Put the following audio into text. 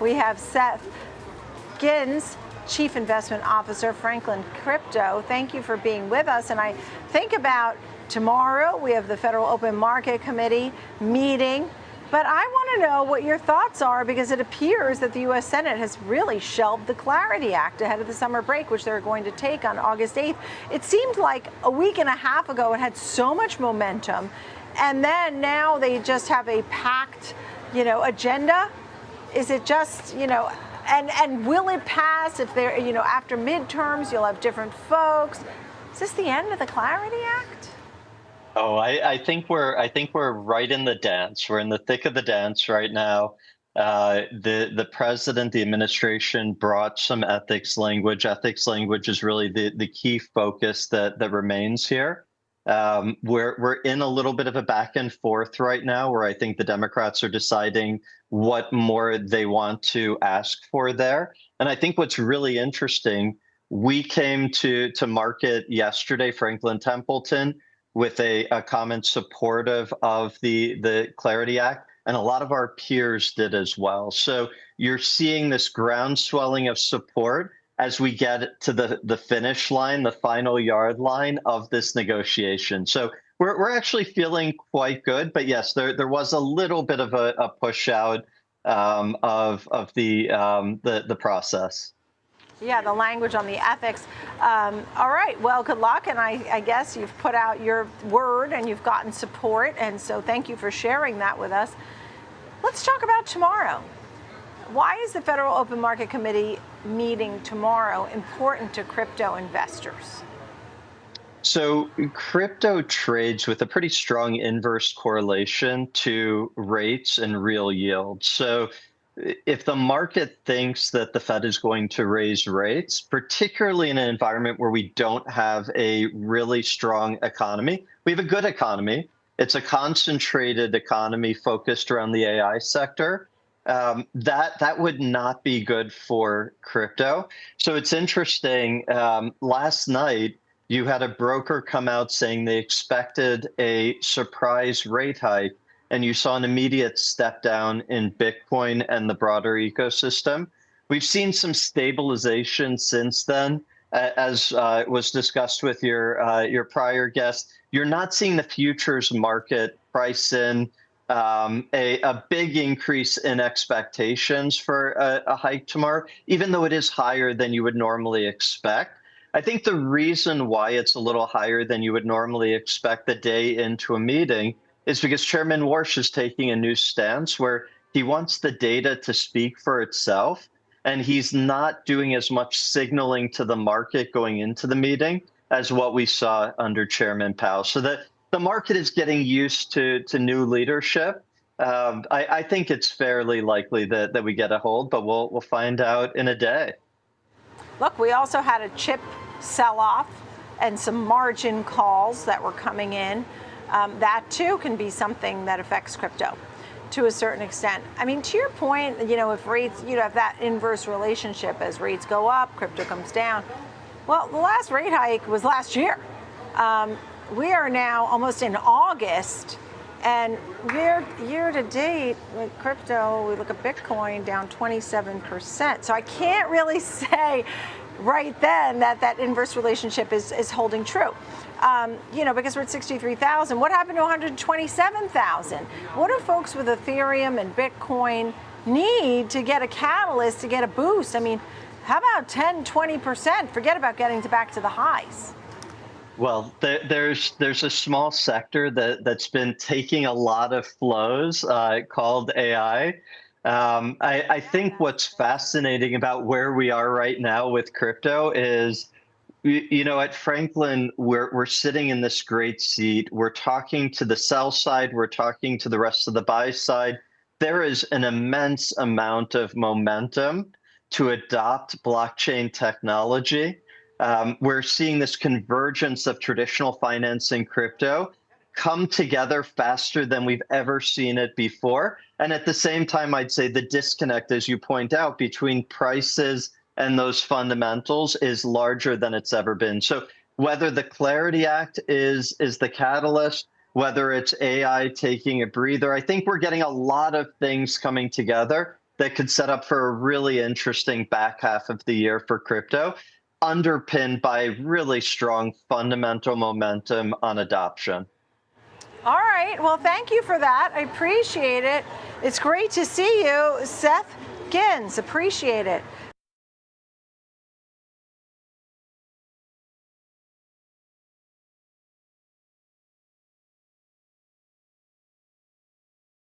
We have Seth Ginns, Chief Investment Officer, Franklin Crypto. Thank you for being with us. And I think about tomorrow, we have the Federal Open Market Committee meeting. But I want to know what your thoughts are, because it appears that the U.S. Senate has really shelved the Clarity Act ahead of the summer break, which they're going to take on August 8th. It seemed like a week and a half ago it had so much momentum, and then now they just have a packed, agenda. Is it just, and will it pass if they're, after midterms, you'll have different folks? Is this the end of the Clarity Act? Oh, I think we're right in the dance. We're in the thick of the dance right now. The president, the administration brought some ethics language. Ethics language is really the key focus that remains here. We're in a little bit of a back and forth right now, where I think the Democrats are deciding what more they want to ask for there. And I think what's really interesting, we came to market yesterday, Franklin Templeton, with a comment supportive of the Clarity Act, and a lot of our peers did as well. So you're seeing this groundswelling of support as we get to the finish line, the final yard line of this negotiation. So we're actually feeling quite good. But yes, there was a little bit of a push out of the process. Yeah, the language on the ethics. All right, well, good luck. And I guess you've put out your word and you've gotten support. And so thank you for sharing that with us. Let's talk about tomorrow. Why is the Federal Open Market Committee meeting tomorrow important to crypto investors? So crypto trades with a pretty strong inverse correlation to rates and real yield. So if the market thinks that the Fed is going to raise rates, particularly in an environment where we don't have a really strong economy, we have a good economy. It's a concentrated economy focused around the AI sector. That would not be good for crypto. So it's interesting. Last night, you had a broker come out saying they expected a surprise rate hike, and you saw an immediate step down in Bitcoin and the broader ecosystem. We've seen some stabilization since then, as was discussed with your prior guest. You're not seeing the futures market price in a big increase in expectations for a hike tomorrow, even though it is higher than you would normally expect. I think the reason why it's a little higher than you would normally expect the day into a meeting is because Chairman Warsh is taking a new stance where he wants the data to speak for itself, and he's not doing as much signaling to the market going into the meeting as what we saw under Chairman Powell. So that the market is getting used to new leadership. I think it's fairly likely that we get a hold, but we'll find out in a day. Look, we also had a chip sell-off and some margin calls that were coming in. That too can be something that affects crypto to a certain extent. I mean, to your point, if rates, have that inverse relationship as rates go up, crypto comes down. Well, the last rate hike was last year. We are now almost in August, and year to date with crypto, we look at Bitcoin down 27%. So I can't really say right then that inverse relationship is holding true. Because we're at 63,000. What happened to 127,000? What do folks with Ethereum and Bitcoin need to get a catalyst, to get a boost? I mean, how about 10, 20%? Forget about getting back to the highs. Well, there's a small sector that's been taking a lot of flows called AI. I think what's fascinating about where we are right now with crypto is, at Franklin, we're sitting in this great seat. We're talking to the sell side. We're talking to the rest of the buy side. There is an immense amount of momentum to adopt blockchain technology. We're seeing this convergence of traditional finance and crypto come together faster than we've ever seen it before. And at the same time, I'd say the disconnect, as you point out, between prices and those fundamentals is larger than it's ever been. So whether the Clarity Act is the catalyst, whether it's AI taking a breather, I think we're getting a lot of things coming together that could set up for a really interesting back half of the year for crypto, underpinned by really strong fundamental momentum on adoption. All right. Well, thank you for that. I appreciate it. It's great to see you, Seth Ginns. Appreciate it.